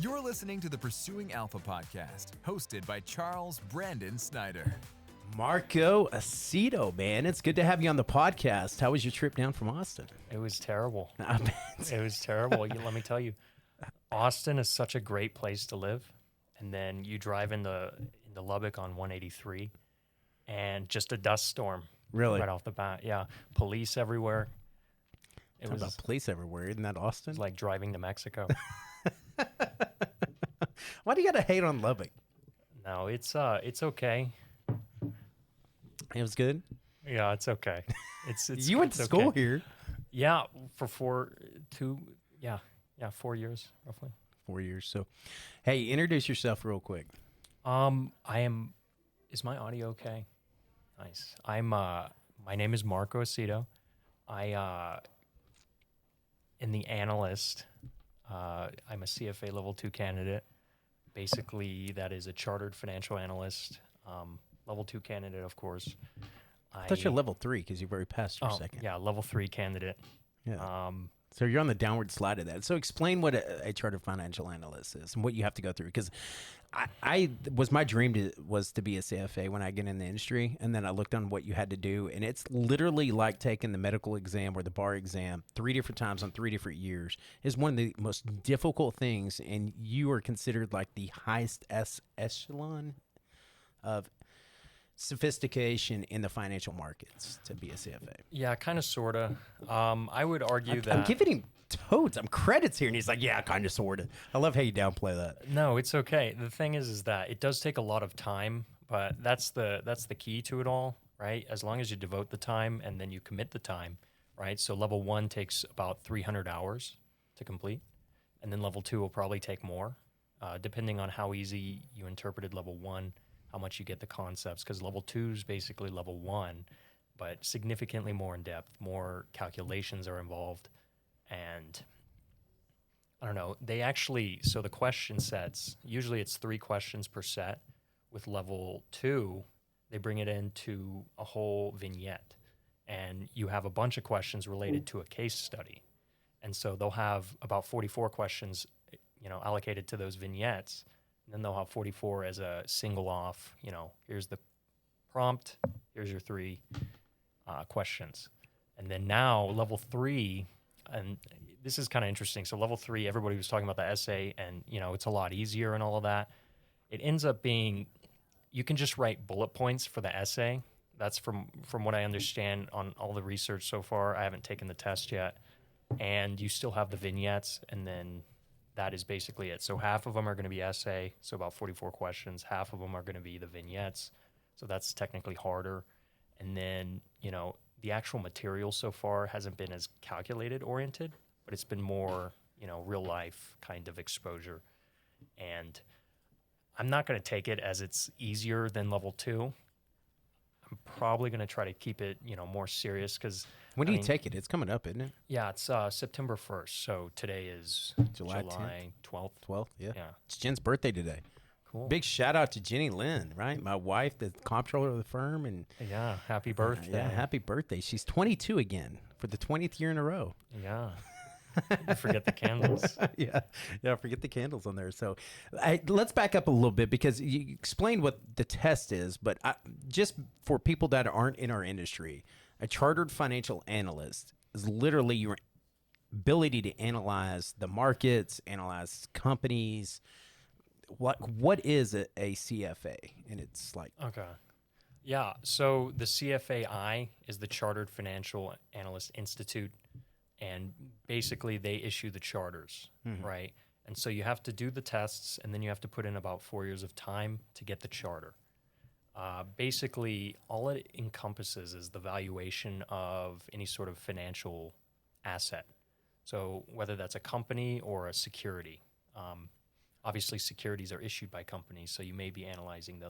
You're listening to the Pursuing Alpha podcast, hosted by Charles Brandon Snyder. Marco Aceto, man, it's good to have you on the podcast. How was your trip down from Austin? It was terrible. I bet. It was terrible. Let me tell you, Austin is such a great place to live. And then you drive into Lubbock on 183, and just a dust storm. Really? Right off the bat. Yeah. Police everywhere. It was about police everywhere. Isn't that Austin? It was like driving to Mexico. Why do you got to hate on Lubbock? No, it's okay. It was good. Yeah, it's okay. It's you went to school here. Yeah, for 4 years roughly. 4 years. So, hey, introduce yourself real quick. Is my audio okay? Nice. My name is Marco Aceto. In the analyst, I'm a CFA level 2 candidate. Basically, that is a chartered financial analyst, level 2 candidate, of course. I thought you're level 3 because you've already passed your second. Yeah, level 3 candidate. Yeah. So you're on the downward slide of that. So explain what a chartered financial analyst is and what you have to go through. Because my dream was to be a CFA when I get in the industry, and then I looked on what you had to do, and it's literally like taking the medical exam or the bar exam 3 different times on 3 different years. It's one of the most difficult things, and you are considered like the highest echelon of sophistication in the financial markets to be a CFA. Yeah, kind of, sort of. I would argue that... I'm giving him credits here, and he's like, yeah, kind of, sort of. I love how you downplay that. No, it's okay. The thing is that it does take a lot of time, but that's the key to it all, right? As long as you devote the time and then you commit the time, right? So level 1 takes about 300 hours to complete, and then level 2 will probably take more, depending on how easy you interpreted level 1, how much you get the concepts, because level 2 is basically level 1, but significantly more in depth, more calculations are involved. And I don't know, so the question sets, usually it's 3 questions per set. With level 2, they bring it into a whole vignette, and you have a bunch of questions related to a case study. And so they'll have about 44 questions, allocated to those vignettes. And then they'll have 44 as a single off, here's the prompt, here's your 3 questions. And then now level 3, and this is kind of interesting. So level 3, everybody was talking about the essay, and, it's a lot easier and all of that. It ends up being, you can just write bullet points for the essay. That's from what I understand on all the research so far. I haven't taken the test yet. And you still have the vignettes, and then that is basically it. So half of them are going to be essay, so about 44 questions. Half of them are going to be the vignettes, so that's technically harder. And then, the actual material so far hasn't been as calculated oriented, but it's been more, real life kind of exposure. And I'm not going to take it as it's easier than level 2. I'm probably going to try to keep it, more serious because... When do you take it? It's coming up, isn't it? Yeah, it's September 1st. So today is July 12th. 12th, yeah. Yeah. It's Jen's birthday today. Cool. Big shout out to Jenny Lynn, right? My wife, the comptroller of the firm. And yeah, happy birthday. Yeah, happy birthday. She's 22 again for the 20th year in a row. Yeah. You forget the candles. Yeah, forget the candles on there. So let's back up a little bit because you explained what the test is, but just for people that aren't in our industry, a chartered financial analyst is literally your ability to analyze the markets, analyze companies. What is a CFA? And it's like... Okay. Yeah, so the CFAI is the Chartered Financial Analyst Institute, and basically they issue the charters, right? And so you have to do the tests, and then you have to put in about 4 years of time to get the charter. Basically, all it encompasses is the valuation of any sort of financial asset. So whether that's a company or a security. Obviously, securities are issued by companies, so you may be analyzing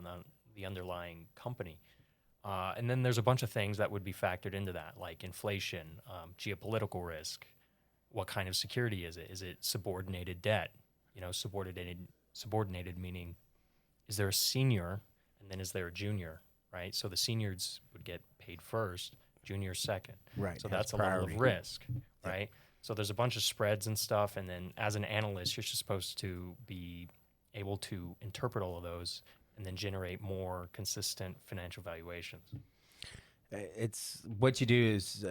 the underlying company. And then there's a bunch of things that would be factored into that, like inflation, geopolitical risk. What kind of security is it? Is it subordinated debt? Subordinated meaning, is there a senior and then is there a junior, right? So the seniors would get paid first, juniors second. Right. So that's a level of risk, right? So there's a bunch of spreads and stuff, and then as an analyst, you're just supposed to be able to interpret all of those and then generate more consistent financial valuations. It's what you do is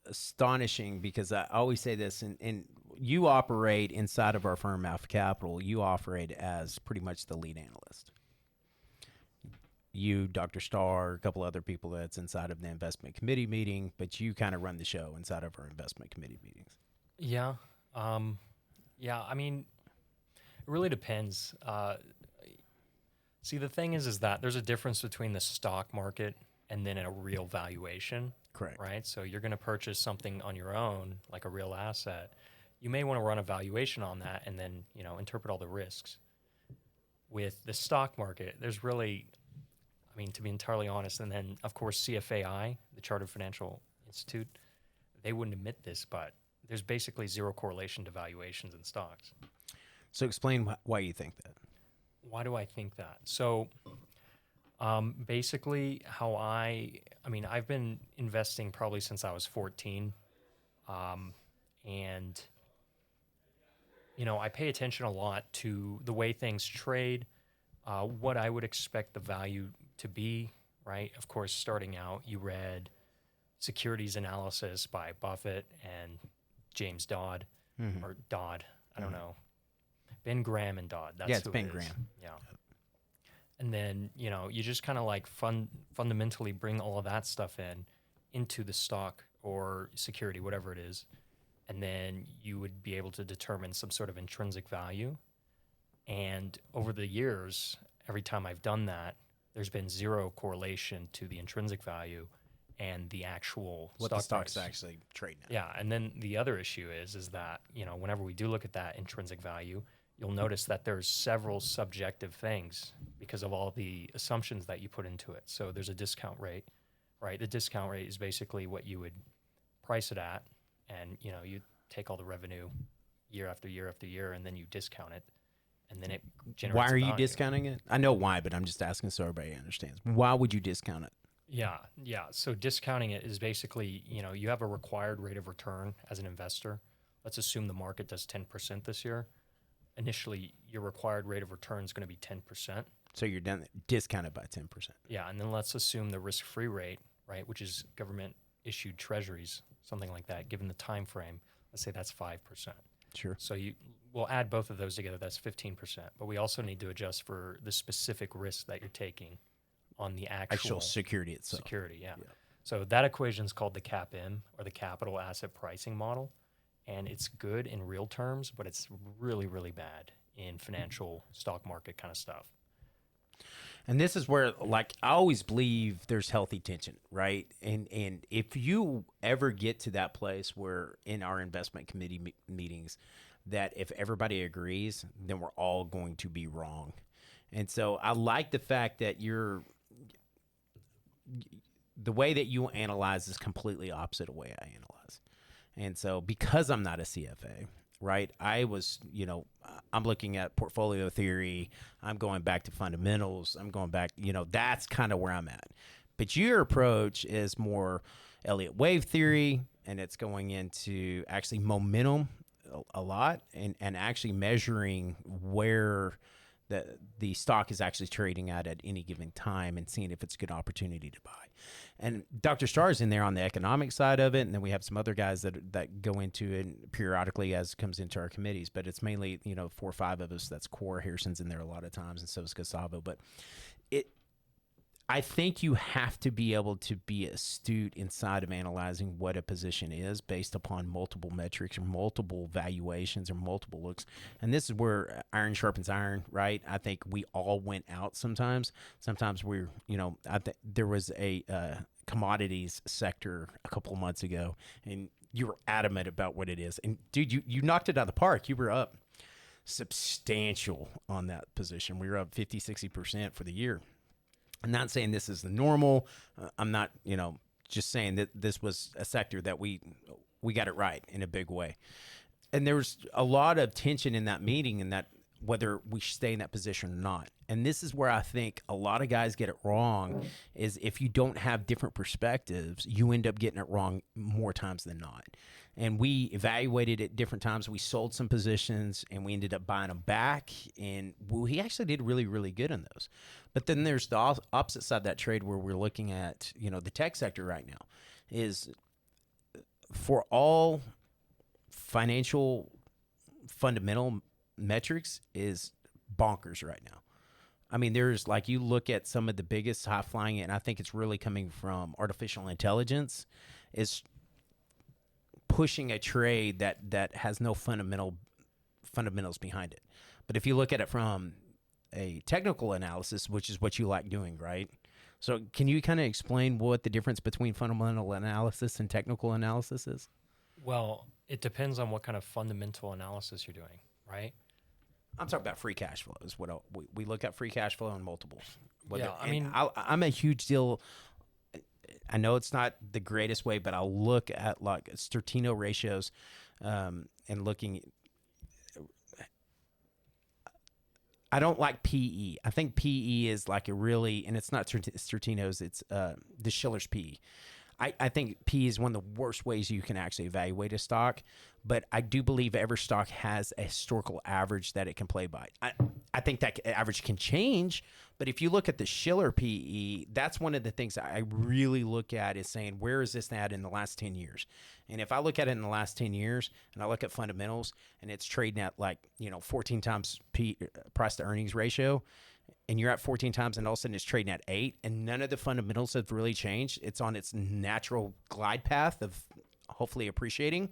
astonishing, because I always say this, and you operate inside of our firm, Alpha Capital. You operate as pretty much the lead analyst. You, Dr. Starr, a couple other people that's inside of the investment committee meeting, but you kind of run the show inside of our investment committee meetings. Yeah. I mean, it really depends. See, the thing is that there's a difference between the stock market and then a real valuation. Correct. Right? So you're going to purchase something on your own, like a real asset. You may want to run a valuation on that and then, interpret all the risks. With the stock market, there's really, to be entirely honest, and then, of course, CFAI, the Chartered Financial Institute, they wouldn't admit this, but there's basically zero correlation to valuations in stocks. So explain why you think that. Why do I think that? So basically how I've been investing probably since I was 14. And, I pay attention a lot to the way things trade, what I would expect the value to be, right? Of course, starting out, you read Securities Analysis by Buffett and James Dodd, or Dodd, I don't know. Ben Graham and Dodd. That's it's who Ben it is. Graham. Yeah. And then, you just kind of like fundamentally bring all of that stuff into the stock or security, whatever it is. And then you would be able to determine some sort of intrinsic value. And over the years, every time I've done that, there's been zero correlation to the intrinsic value and the actual what stock the stock's price. actually trading at. Yeah, and then the other issue is that, whenever we do look at that intrinsic value, you'll notice that there's several subjective things because of all the assumptions that you put into it. So there's a discount rate, right? The discount rate is basically what you would price it at, and you take all the revenue year after year after year, and then you discount it, and then it generates Why are value. you discounting it? I know why, but I'm just asking so everybody understands. Why would you discount it? Yeah. So discounting it is basically, you have a required rate of return as an investor. Let's assume the market does 10% this year. Initially, your required rate of return is going to be 10%. So you're discounted by 10%. Yeah, and then let's assume the risk-free rate, right, which is government-issued treasuries, something like that, given the time frame, let's say that's 5%. Sure. So we'll add both of those together, that's 15%. But we also need to adjust for the specific risk that you're taking on the actual security itself. Security, yeah. So that equation is called the CAPM, or the capital asset pricing model. And it's good in real terms, but it's really, really bad in financial stock market kind of stuff. And this is where, I always believe there's healthy tension, right? And if you ever get to that place where in our investment committee meetings, that if everybody agrees, then we're all going to be wrong. And so I like the fact that the way that you analyze is completely opposite of the way I analyze. And so because I'm not a CFA, right, I'm looking at portfolio theory. I'm going back to fundamentals. I'm going back, that's kind of where I'm at. But your approach is more Elliott wave theory, and it's going into actually momentum a lot and actually measuring where the stock is actually trading at any given time and seeing if it's a good opportunity to buy. And Dr. Starr's in there on the economic side of it, and then we have some other guys that go into it periodically as it comes into our committees, but it's mainly 4 or 5 of us. That's core. Harrison's in there a lot of times, and so is Gustavo. But I think you have to be able to be astute inside of analyzing what a position is based upon multiple metrics or multiple valuations or multiple looks. And this is where iron sharpens iron, right? I think we all went out sometimes. Sometimes there was a commodities sector a couple of months ago, and you were adamant about what it is. And, dude, you knocked it out of the park. You were up substantial on that position. We were up 50, 60% for the year. I'm not saying this is the normal. I'm not, just saying that this was a sector that we got it right in a big way. And there was a lot of tension in that meeting, and that whether we should stay in that position or not. And this is where I think a lot of guys get it wrong, is if you don't have different perspectives, you end up getting it wrong more times than not. And we evaluated at different times. We sold some positions and we ended up buying them back. And we actually did really, really good in those. But then there's the opposite side of that trade where we're looking at, the tech sector right now is, for all financial fundamental metrics, is bonkers right now. I mean, there's like, you look at some of the biggest high flying, and I think it's really coming from artificial intelligence, is pushing a trade that has no fundamentals behind it. But if you look at it from a technical analysis, which is what you like doing, right? So can you kind of explain what the difference between fundamental analysis and technical analysis is? Well, it depends on what kind of fundamental analysis you're doing, right? I'm talking about free cash flow is what we look at, free cash flow and multiples. Yeah, I'm a huge deal. I know it's not the greatest way, but I'll look at like Stertino ratios and looking. I don't like PE. I think PE is like a really, and it's not Stertino's, it's the Shiller's PE. I think PE is one of the worst ways you can actually evaluate a stock, but I do believe every stock has a historical average that it can play by. I think that average can change, but if you look at the Schiller PE, that's one of the things I really look at, is saying, where is this at in the last 10 years? And if I look at it in the last 10 years and I look at fundamentals and it's trading at 14 times price to earnings ratio, and you're at 14 times and all of a sudden it's trading at 8 and none of the fundamentals have really changed, it's on its natural glide path of hopefully appreciating,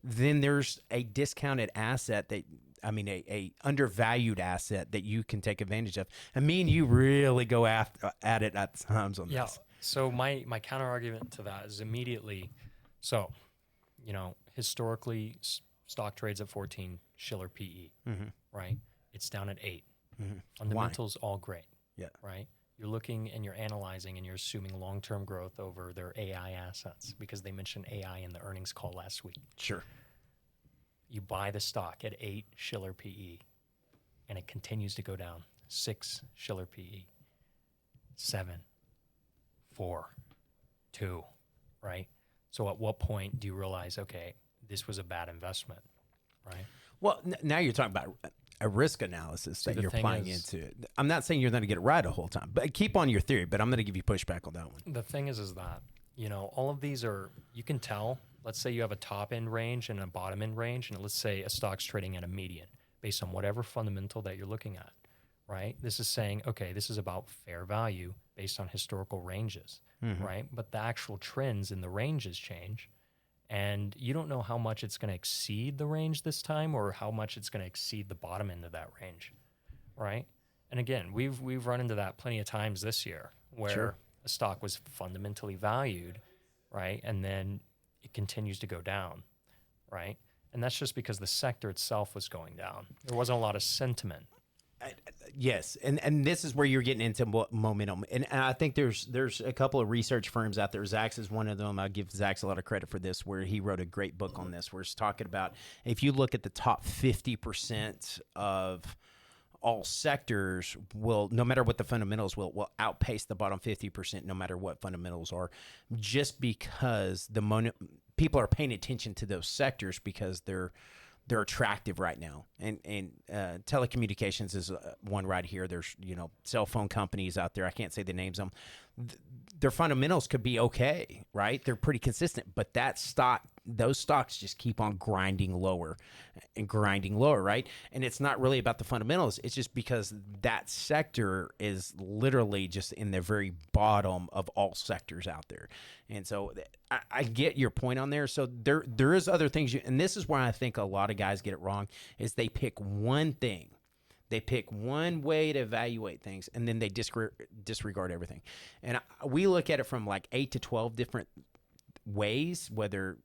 then there's a discounted asset a undervalued asset that you can take advantage of. And me and you really go at it at times on this. Yeah. So my counter argument to that is immediately, historically stock trades at 14 Schiller PE, right? It's down at 8. Fundamentals all great. Yeah. Right. You're looking and you're analyzing and you're assuming long-term growth over their AI assets because they mentioned AI in the earnings call last week. Sure. You buy the stock at 8 Schiller PE and it continues to go down. 6 Schiller PE, 7, 4, 2, right? So at what point do you realize, okay, this was a bad investment, right? Well, now you're talking about a risk analysis that you're applying into it. I'm not saying you're going to get it right the whole time, but keep on your theory, but I'm going to give you pushback on that one. The thing is that, all of these are, you can tell, let's say you have a top end range and a bottom end range, and let's say a stock's trading at a median based on whatever fundamental that you're looking at, right? This is saying, okay, this is about fair value based on historical ranges, right? But the actual trends in the ranges change. And you don't know how much it's going to exceed the range this time or how much it's going to exceed the bottom end of that range, right? And again, we've run into that plenty of times this year where a stock was fundamentally valued, right? And then it continues to go down, right? And that's just because the sector itself was going down. There wasn't a lot of sentiment. Yes, and this is where you're getting into momentum, and I think there's a couple of research firms out there. Zacks is one of them. I give Zacks a lot of credit for this, where he wrote a great book on this, where it's talking about if you look at the top 50% of all sectors, will, no matter what the fundamentals, will outpace the bottom 50%, no matter what fundamentals are, just because people are paying attention to those sectors because they're attractive right now. And telecommunications is one right here. There's, cell phone companies out there. I can't say the names of them. Their fundamentals could be okay, right? They're pretty consistent, but those stocks just keep on grinding lower and grinding lower, right? And it's not really about the fundamentals. It's just because that sector is literally just in the very bottom of all sectors out there. And so I get your point on there. So there is other things, and this is why I think a lot of guys get it wrong, is they pick one thing. They pick one way to evaluate things, and then they disregard everything. And we look at it from like 8 to 12 different ways, whether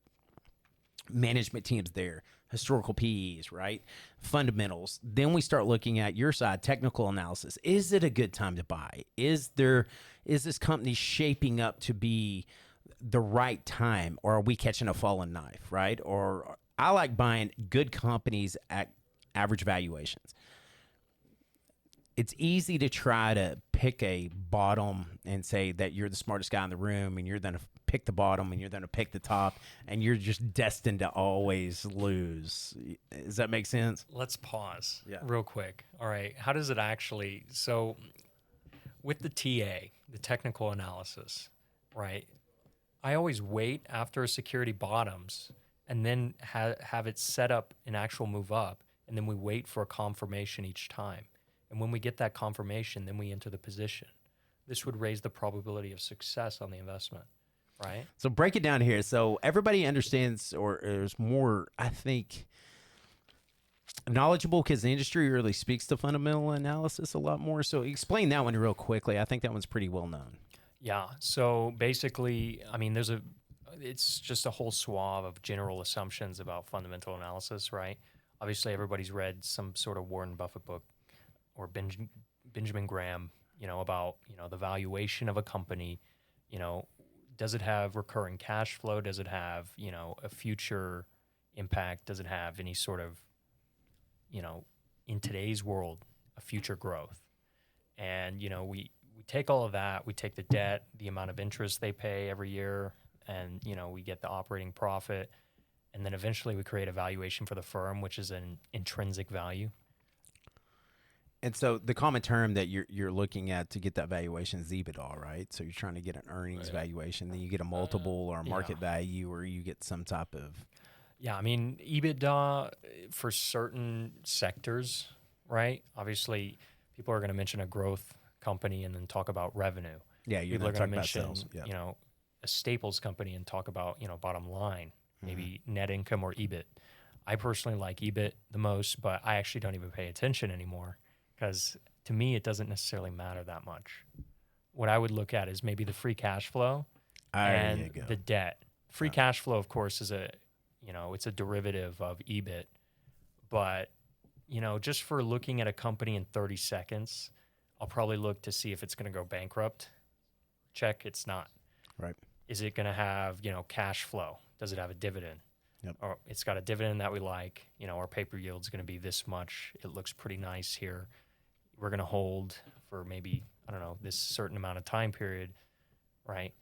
management teams there, historical PEs, right? Fundamentals. Then we start looking at your side, technical analysis. Is it a good time to buy? Is this company shaping up to be the right time, or are we catching a falling knife, right? Or I like buying good companies at average valuations. it's easy to try to pick a bottom and say that you're the smartest guy in the room and you're going to pick the bottom and you're going to pick the top and you're just destined to always lose. Does that make sense? Let's pause real quick. All right. How does it actually, so with the TA, the technical analysis, right? I always wait after a security bottoms and then have it set up an actual move up. And then we wait for a confirmation each time. And when we get that confirmation, then we enter the position. This would raise the probability of success on the investment, right? So break it down here. So everybody understands, or is more, I think, knowledgeable because the industry really speaks to fundamental analysis a lot more. So explain that one real quickly. I think that one's pretty well known. Yeah. So basically, I mean, it's just a whole swath of general assumptions about fundamental analysis, right? Obviously, everybody's read some sort of Warren Buffett book or Benjamin Graham, about, the valuation of a company. Does it have recurring cash flow? Does it have, a future impact? Does it have any sort of, in today's world, a future growth? And, we take all of that, we take the debt, the amount of interest they pay every year, and, we get the operating profit. And then eventually we create a valuation for the firm, which is an intrinsic value. And so the common term that you're looking at to get that valuation is EBITDA, right? So you're trying to get an earnings valuation, then you get a multiple or a market value, or you get some type of... Yeah, I mean, EBITDA for certain sectors, right? Obviously, people are going to mention a growth company and then talk about revenue. Yeah, you're going to mention, sales. A staples company and talk about, bottom line, maybe net income or EBIT. I personally like EBIT the most, but I actually don't even pay attention anymore because to me, it doesn't necessarily matter that much. What I would look at is maybe the free cash flow and the debt. Free cash flow, of course, is it's a derivative of EBIT. But, just for looking at a company in 30 seconds, I'll probably look to see if it's going to go bankrupt. Check, it's not. Right. Is it going to have, cash flow? Does it have a dividend? Yep. Or it's got a dividend that we like. Our paper yield is going to be this much. It looks pretty nice here. We're going to hold for maybe, this certain amount of time period, right?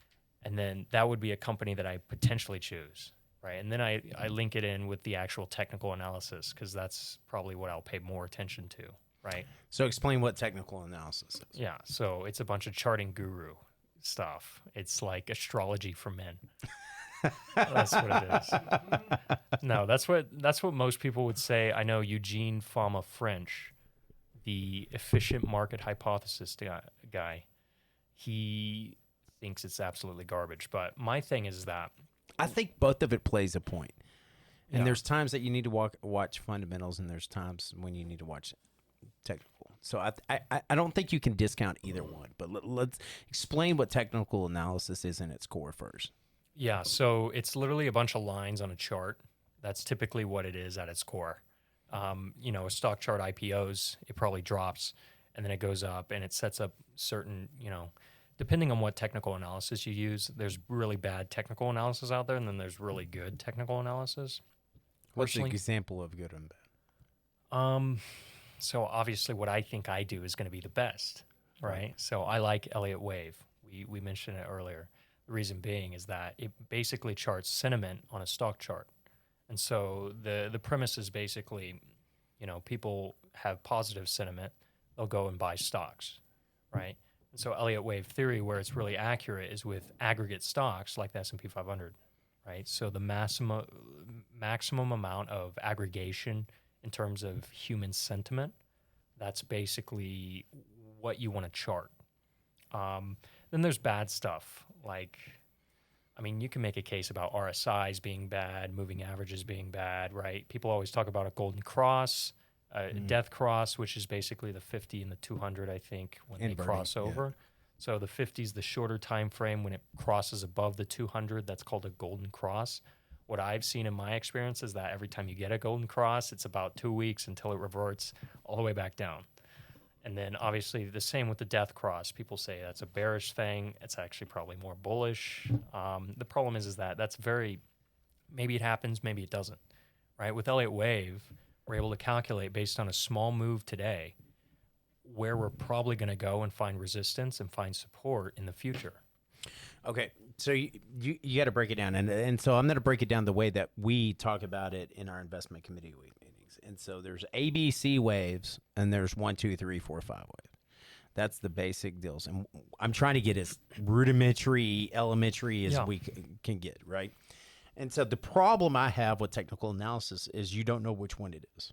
And then that would be a company that I potentially choose, right? And then I link it in with the actual technical analysis because that's probably what I'll pay more attention to, right? So explain what technical analysis is. Yeah, so it's a bunch of charting guru stuff. It's like astrology for men. That's what it is. No, that's what most people would say. I know Eugene Fama French, the efficient market hypothesis guy, he thinks it's absolutely garbage. But my thing is that I think both of it plays a point. And there's times that you need to watch fundamentals, and there's times when you need to watch technical. So I don't think you can discount either one. But let's explain what technical analysis is in its core first. Yeah, so it's literally a bunch of lines on a chart. That's typically what it is at its core. A stock chart IPOs, it probably drops, and then it goes up, and it sets up certain, depending on what technical analysis you use, there's really bad technical analysis out there, and then there's really good technical analysis. What's the example of good and bad? So obviously what I think I do is going to be the best, right? So I like Elliott Wave. We mentioned it earlier. The reason being is that it basically charts sentiment on a stock chart. And so the premise is basically, people have positive sentiment, they'll go and buy stocks, right? And so Elliott Wave theory, where it's really accurate, is with aggregate stocks like the S&P 500, right? So the maximum amount of aggregation in terms of human sentiment, that's basically what you want to chart. Then there's bad stuff. You can make a case about RSIs being bad, moving averages being bad, right? People always talk about a golden cross, death cross, which is basically the 50 and the 200, I think, when they cross over. Yeah. So the 50 is the shorter time frame. When it crosses above the 200, that's called a golden cross. What I've seen in my experience is that every time you get a golden cross, it's about 2 weeks until it reverts all the way back down. And then obviously the same with the death cross. People say that's a bearish thing. It's actually probably more bullish. The problem is that that's maybe it happens, maybe it doesn't, right? With Elliott Wave, we're able to calculate based on a small move today where we're probably going to go and find resistance and find support in the future. Okay, so you got to break it down, and so I'm going to break it down the way that we talk about it in our investment committee meetings. And so there's ABC waves, and there's 1, 2, 3, 4, 5 waves. That's the basic deals, and I'm trying to get as rudimentary, elementary as we can get, right? And so the problem I have with technical analysis is you don't know which one it is.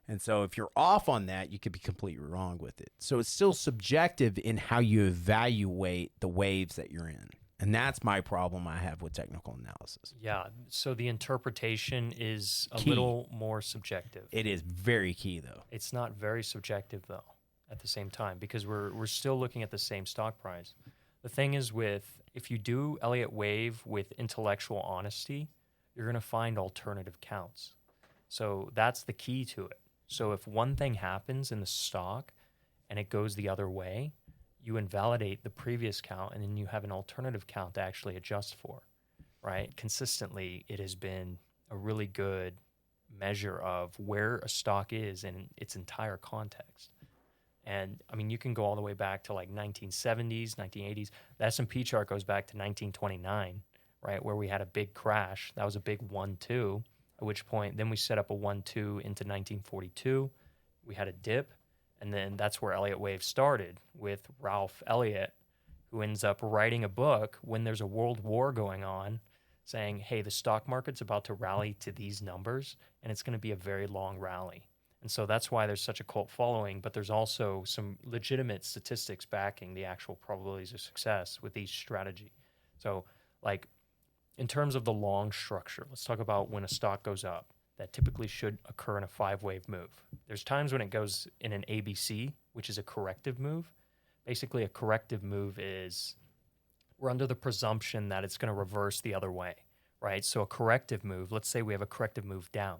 And so if you're off on that, you could be completely wrong with it. So it's still subjective in how you evaluate the waves that you're in. And that's my problem I have with technical analysis. Yeah. So the interpretation is a Key. little more subjective. It is very key, though. It's not very subjective, though, at the same time, because we're still looking at the same stock price. The thing is if you do Elliott Wave with intellectual honesty, you're going to find alternative counts. So that's the key to it. So if one thing happens in the stock and it goes the other way, you invalidate the previous count and then you have an alternative count to actually adjust for, right? Consistently, it has been a really good measure of where a stock is in its entire context. And I mean, you can go all the way back to like 1970s, 1980s. The S&P chart goes back to 1929, right, where we had a big crash. That was a big 1-2. At which point, then we set up a 1-2 into 1942. We had a dip, and then that's where Elliott Wave started with Ralph Elliott, who ends up writing a book when there's a world war going on, saying, hey, the stock market's about to rally to these numbers, and it's going to be a very long rally. And so that's why there's such a cult following, but there's also some legitimate statistics backing the actual probabilities of success with each strategy. So, like, in terms of the long structure, let's talk about when a stock goes up. That typically should occur in a 5-wave move. There's times when it goes in an ABC, which is a corrective move. Basically, a corrective move is we're under the presumption that it's going to reverse the other way, right? So a corrective move, let's say we have a corrective move down,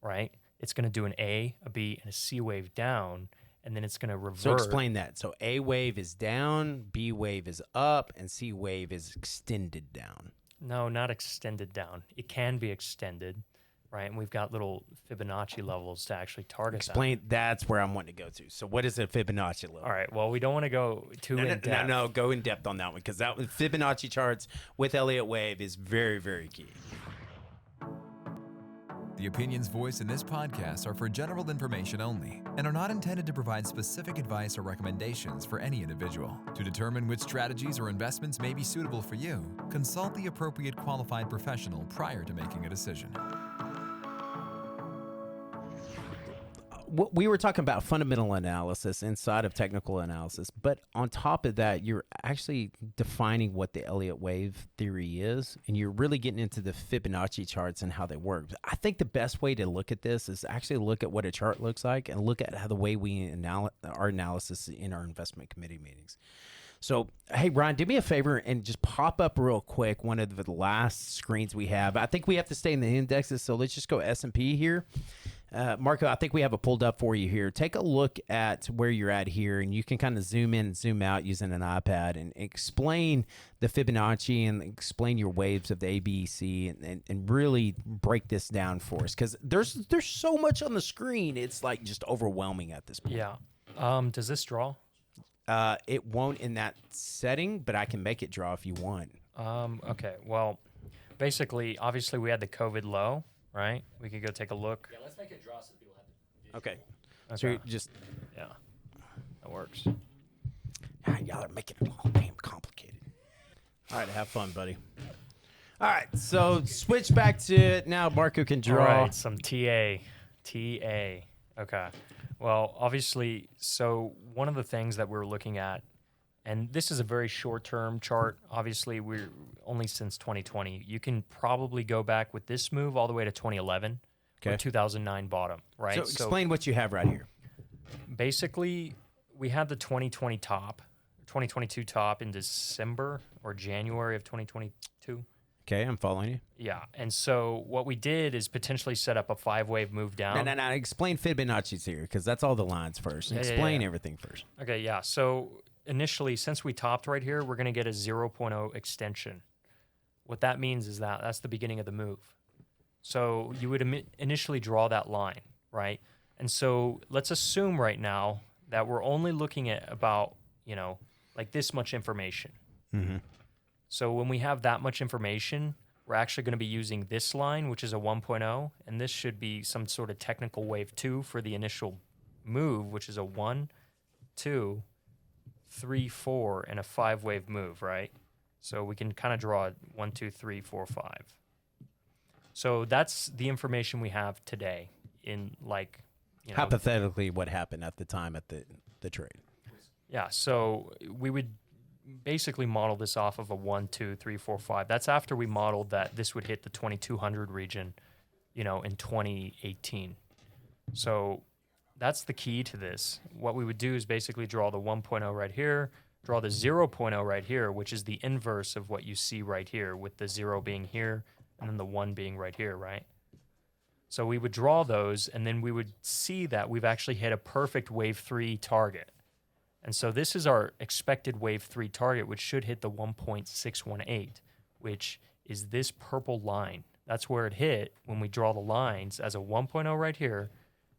right? It's going to do an A, a B, and a C wave down, and then it's going to revert. So explain that. So A wave is down, B wave is up, and C wave is extended down. No, not extended down. It can be extended, right? And we've got little Fibonacci levels to actually target Explain, that's where I'm wanting to go to. So what is a Fibonacci level? All right, well, we don't want to go too in depth. No, go in depth on that one, because that Fibonacci charts with Elliott Wave is very, very key. The opinions voiced in this podcast are for general information only and are not intended to provide specific advice or recommendations for any individual. To determine which strategies or investments may be suitable for you, consult the appropriate qualified professional prior to making a decision. We were talking about fundamental analysis inside of technical analysis, but on top of that, you're actually defining what the Elliott wave theory is, and you're really getting into the Fibonacci charts and how they work. I think the best way to look at this is actually look at what a chart looks like and look at how the way we our analysis in our investment committee meetings. So, hey, Ryan, do me a favor and just pop up real quick one of the last screens we have. I think we have to stay in the indexes, so let's just go S&P here. Marco, I think we have it pulled up for you here. Take a look at where you're at here, and you can kind of zoom in and zoom out using an iPad and explain the Fibonacci and explain your waves of the A, B, C, and really break this down for us, because there's so much on the screen. It's like just overwhelming at this point. Yeah. Does this draw? It won't in that setting, but I can make it draw if you want. Okay. Well, basically, obviously, we had the COVID low, right? We could go take a look. Yeah, let's make it draw so people have to. Okay. Okay. So you just Yeah, that works. y'all are making it all damn complicated. All right, have fun, buddy. All right, so switch back to it now. Marco can draw. All right, some TA. Okay. Well, obviously, so one of the things that we're looking at, and this is a very short-term chart. Obviously, we're only since 2020. You can probably go back with this move all the way to 2011 or 2009 bottom, right? So explain what you have right here. Basically, we had the 2020 top, 2022 top in December or January of 2022. Okay, I'm following you. Yeah, and so what we did is potentially set up a 5-wave move down. No. Explain Fibonacci's here, because that's all the lines first. Explain everything first. Okay, yeah. So initially, since we topped right here, we're going to get a 0.0 extension. What that means is that that's the beginning of the move. So you would initially draw that line, right? And so let's assume right now that we're only looking at about, like this much information. Mm-hmm. So when we have that much information, we're actually going to be using this line, which is a 1.0, and this should be some sort of technical wave 2 for the initial move, which is a 1, 2, 3, 4, and a 5-wave move, right? So we can kind of draw 1, 2, 3, 4, 5. So that's the information we have today in Hypothetically, what happened at the time at the trade. Yeah, so we would basically model this off of a 1, 2, 3, 4, 5. That's after we modeled that this would hit the 2200 region, in 2018. So that's the key to this. What we would do is basically draw the 1.0 right here, draw the 0.0 right here, which is the inverse of what you see right here, with the 0 being here and then the 1 being right here, right? So we would draw those, and then we would see that we've actually hit a perfect wave 3 target. And so this is our expected wave 3 target, which should hit the 1.618, which is this purple line. That's where it hit when we draw the lines as a 1.0 right here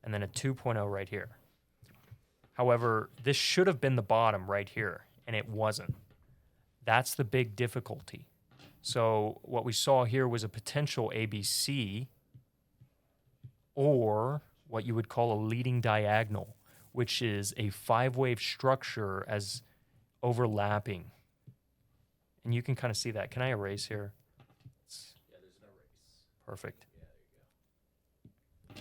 and then a 2.0 right here. However, this should have been the bottom right here, and it wasn't. That's the big difficulty. So what we saw here was a potential ABC, or what you would call a leading diagonal, which is a 5-wave structure as overlapping. And you can kind of see that. Can I erase here? Yeah, there's no erase. Perfect. Yeah, there you go.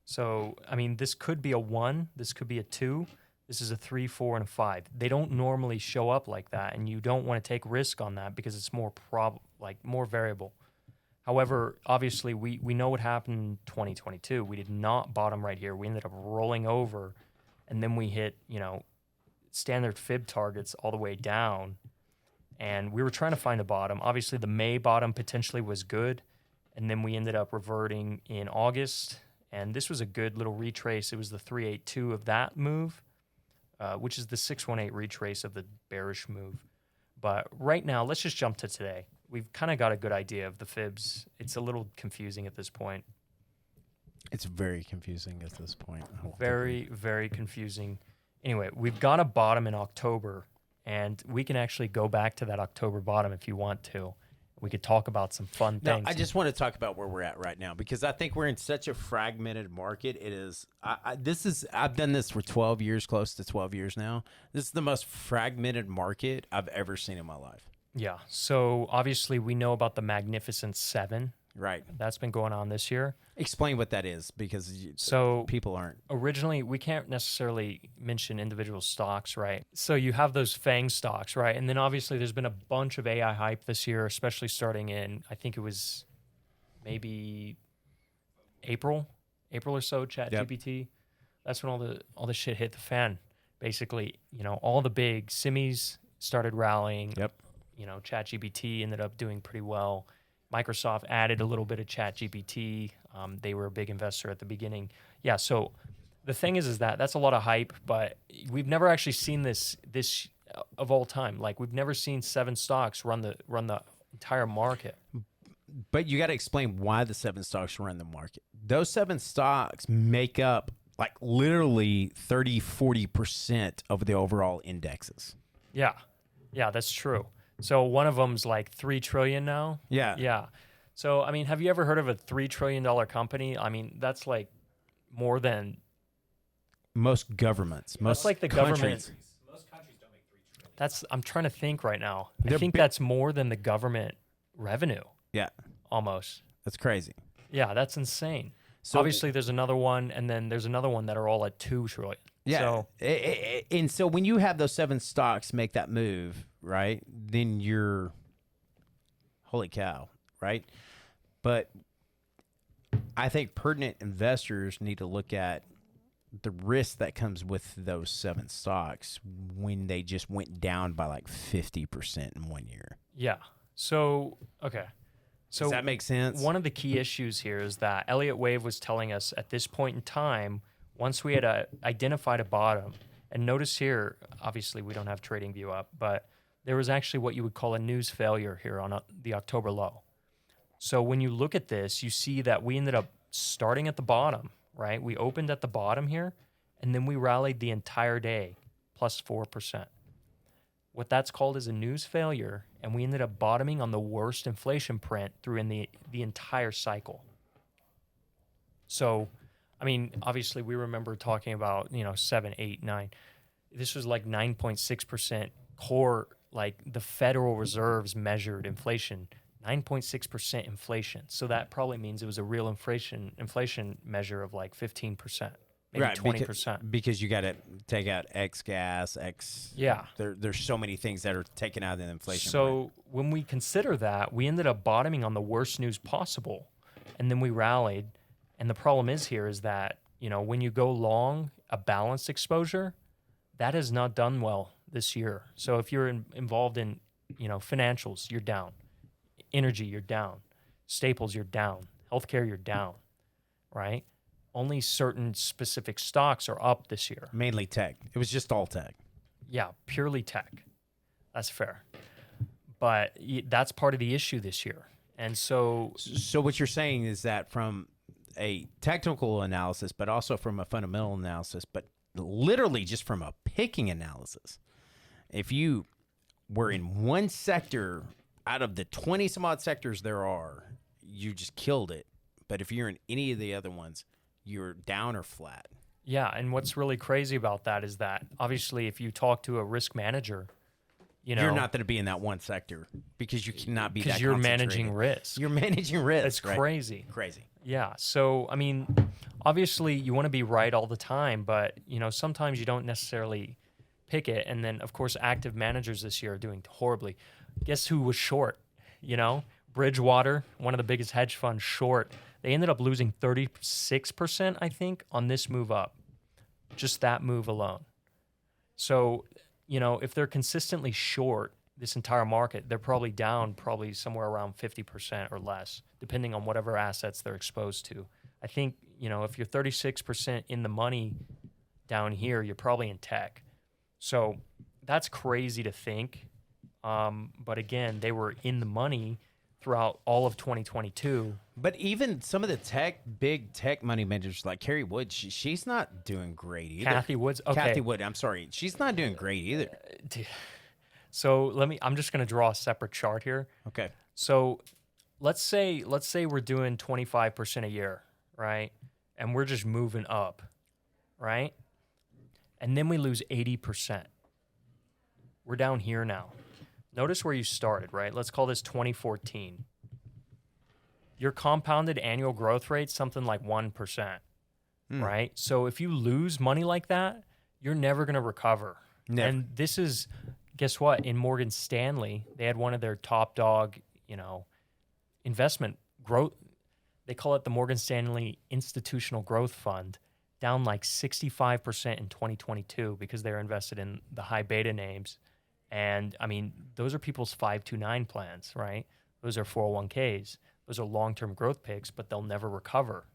So, this could be a 1, this could be a 2, this is a 3, 4, and a 5. They don't normally show up like that, and you don't want to take risk on that because it's more more variable. However, obviously, we know what happened in 2022. We did not bottom right here. We ended up rolling over, and then we hit, standard fib targets all the way down, and we were trying to find a bottom. Obviously, the May bottom potentially was good, and then we ended up reverting in August, and this was a good little retrace. It was the 382 of that move, which is the 618 retrace of the bearish move. But right now, let's just jump to today. We've kind of got a good idea of the fibs. It's a little confusing at this point. It's very confusing at this point. Very, very confusing. Anyway, we've got a bottom in October, and we can actually go back to that October bottom if you want to. We could talk about some fun No, things. I just want to talk about where we're at right now because I think we're in such a fragmented market. It is. I've done this for 12 years, close to 12 years now. This is the most fragmented market I've ever seen in my life. Yeah. So obviously we know about the Magnificent Seven. Right. That's been going on this year. Explain what that is because people aren't. Originally, we can't necessarily mention individual stocks, right? So you have those FANG stocks, right? And then obviously there's been a bunch of AI hype this year, especially starting in, I think it was maybe April or so, ChatGPT. Yep. That's when all the shit hit the fan. Basically, all the big SIMIs started rallying. Yep. ChatGPT ended up doing pretty well. Microsoft added a little bit of ChatGPT. They were a big investor at the beginning. Yeah, so the thing is that that's a lot of hype, but we've never actually seen this of all time. Like we've never seen 7 stocks run the entire market. But you got to explain why the 7 stocks run the market. Those 7 stocks make up like literally 30-40% of the overall indexes. Yeah, that's true. So one of them's like $3 trillion now. Yeah. So have you ever heard of a $3 trillion company? That's like more than most governments. Most like the countries. government. Most countries don't make $3 trillion. I'm trying to think right now. I think that's more than the government revenue. Yeah, almost. That's crazy. Yeah, that's insane. So obviously, there's another one, and then there's another one that are all at $2 trillion. Yeah, So, and so when you have those 7 stocks make that move, right, then you're, holy cow, right? But I think pertinent investors need to look at the risk that comes with those 7 stocks when they just went down by like 50% in 1 year. yeah. So, okay. So Does that make sense? One of the key issues here is that Elliott Wave was telling us at this point in time, once we had identified a bottom, and notice here, obviously we don't have TradingView up, but there was actually what you would call a news failure here on the October low. So when you look at this, you see that we ended up starting at the bottom, right? We opened at the bottom here, and then we rallied the entire day, plus 4%. What that's called is a news failure, and we ended up bottoming on the worst inflation print through in the entire cycle. So, I mean, obviously we remember talking about, 7, 8, 9. This was like 9.6% core, like the Federal Reserve's measured inflation, 9.6% inflation. So that probably means it was a real inflation measure of like 15%, maybe 20%. Because you got to take out X gas, X. Yeah. There's so many things that are taken out of the inflation. So when we consider that, we ended up bottoming on the worst news possible, and then we rallied. And the problem is that, when you go long a balanced exposure, that has not done well this year. So if you're involved in, financials, you're down. Energy, you're down. Staples, you're down. Healthcare, you're down, right? Only certain specific stocks are up this year. Mainly tech. It was just all tech. Yeah, purely tech. That's fair. But that's part of the issue this year. And so what you're saying is that from a technical analysis, but also from a fundamental analysis, but literally just from a picking analysis, if you were in one sector out of the 20 some odd sectors there are, you just killed it. But if you're in any of the other ones, you're down or flat. Yeah, and what's really crazy about that is that obviously if you talk to a risk manager, you're not going to be in that one sector because you cannot be that because you're managing risk. You're managing risk. It's right? crazy. Crazy. Yeah. So, I mean, obviously you want to be right all the time, but, sometimes you don't necessarily pick it. And then, of course, active managers this year are doing horribly. Guess who was short? Bridgewater, one of the biggest hedge funds, short. They ended up losing 36%, I think, on this move up. Just that move alone. So, if they're consistently short this entire market, they're probably down somewhere around 50% or less, depending on whatever assets they're exposed to. I think, if you're 36% in the money down here, you're probably in tech. So that's crazy to think. But again, they were in the money throughout all of 2022. But even some of the big tech money managers like Carrie Wood, she's not doing great either. Kathy Wood's okay. Kathy Wood, I'm sorry. She's not doing great either. So I'm just going to draw a separate chart here. Okay. So let's say we're doing 25% a year, right? And we're just moving up, right? And then we lose 80%. We're down here now. Notice where you started, right? Let's call this 2014. Your compounded annual growth rate, something like 1%, right? So if you lose money like that, you're never going to recover. Never. And this is, guess what? In Morgan Stanley, they had one of their top dog, investment growth. They call it the Morgan Stanley Institutional Growth Fund, down like 65% in 2022 because they're invested in the high beta names. And I mean, those are people's 529 plans, right? Those are 401ks. Those are long-term growth picks, but they'll never recover,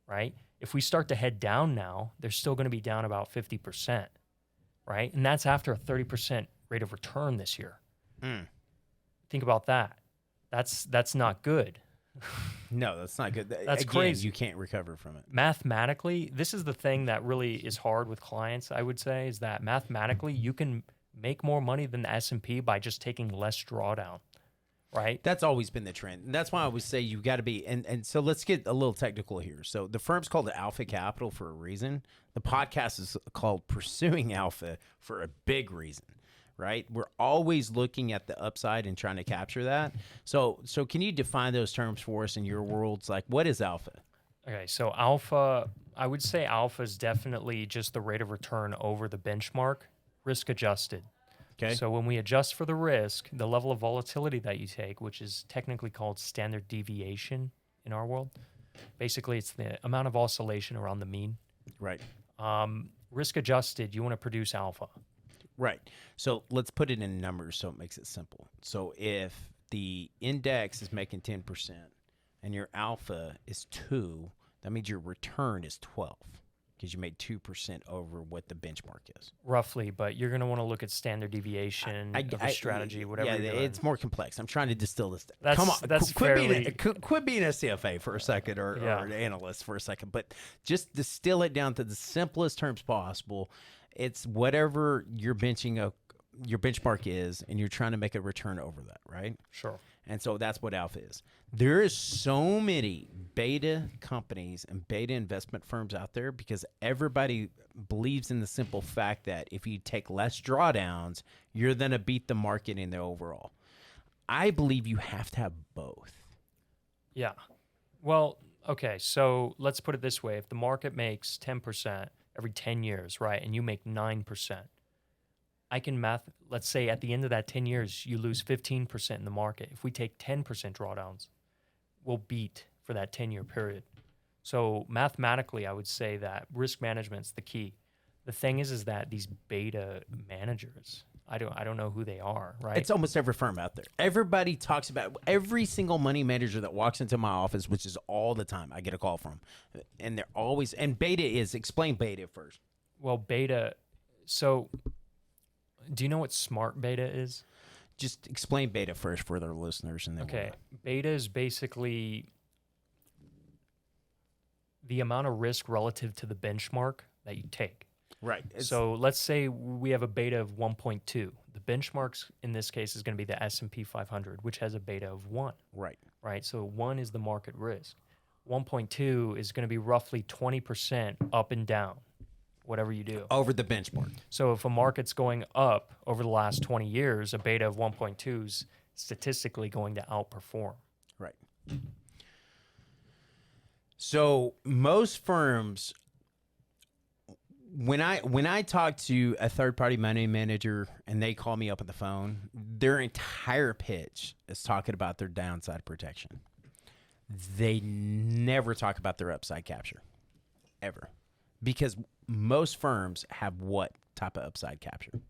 right? If we start to head down now, they're still going to be down about 50%, right? And that's after a 30% rate of return this year. Think about that. That's not good. No, that's not good. That's Again, crazy. You can't recover from it. Mathematically, this is the thing that really is hard with clients, I would say, is that mathematically you can make more money than the S&P by just taking less drawdown, right? That's always been the trend. And that's why I always say you got to be, and so let's get a little technical here. So the firm's called Alpha Capital for a reason. The podcast is called Pursuing Alpha for a big reason, right? We're always looking at the upside and trying to capture that. So can you define those terms for us in your worlds? Like, what is alpha? Okay, so alpha, I would say alpha is definitely just the rate of return over the benchmark, risk adjusted. Okay. So when we adjust for the risk, the level of volatility that you take, which is technically called standard deviation in our world, basically it's the amount of oscillation around the mean. Right. Risk adjusted, you want to produce alpha. Right. So let's put it in numbers so it makes it simple. So if the index is making 10% and your alpha is 2, that means your return is 12. because you made 2% over what the benchmark is. roughly, but you're going to want to look at standard deviation of a strategy, whatever. Yeah, you're doing. it's more complex. I'm trying to distill this. That's- Come on, that's quit being a CFA for a second, or an analyst for a second, but just distill it down to the simplest terms possible. It's whatever your benchmark is, and you're trying to make a return over that, right? Sure. And so that's what alpha is. There is so many beta companies and beta investment firms out there because everybody believes in the simple fact that if you take less drawdowns, you're going to beat the market in the overall. I believe you have to have both. Yeah. Well, okay, so let's put it this way. If the market makes 10% every 10 years, right, and you make 9%, I can let's say at the end of that 10 years, you lose 15% in the market. If we take 10% drawdowns, we'll beat for that 10-year period. So mathematically, I would say that risk management's the key. The thing is that these beta managers, I don't know who they are, right? It's almost every firm out there. Everybody talks about every single money manager that walks into my office, which is all the time. I get a call from, and they're always, and beta is, explain beta first. Well, beta, so do you know what smart beta is? Just explain beta first for their listeners. And then Okay. Beta is basically the amount of risk relative to the benchmark that you take. Right. So let's say we have a beta of 1.2. The benchmarks in this case is going to be the S&P 500, which has a beta of 1. Right. Right? So 1 is the market risk. 1.2 is going to be roughly 20% up and down, whatever you do. Over the benchmark. So if a market's going up over the last 20 years, a beta of 1.2 is statistically going to outperform. Right. So most firms, when I talk to a third-party money manager and they call me up on the phone, their entire pitch is talking about their downside protection. They never talk about their upside capture, ever. Because most firms have what type of upside capture?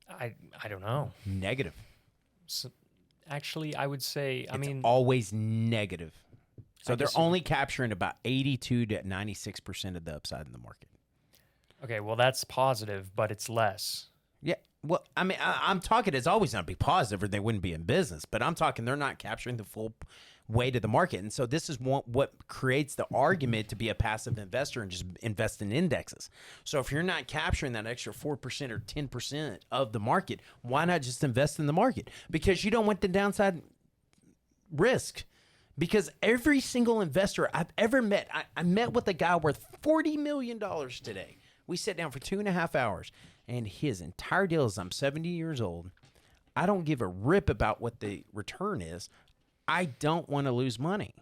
I don't know. Negative. So, actually, I would say, It's always negative. So they're disagree. only capturing about 82 to 96% of the upside in the market. Okay, well, that's positive, but it's less. Yeah. Well, I'm talking, it's always going to be positive or they wouldn't be in business, but I'm talking they're not capturing the full weight of the market. And so this is what creates the argument to be a passive investor and just invest in indexes. So if you're not capturing that extra 4% or 10% of the market, why not just invest in the market? Because you don't want the downside risk. Because every single investor I've ever met, I met with a guy worth $40 million today. We sat down for 2.5 hours, and his entire deal is, I'm 70 years old. I don't give a rip about what the return is. I don't want to lose money.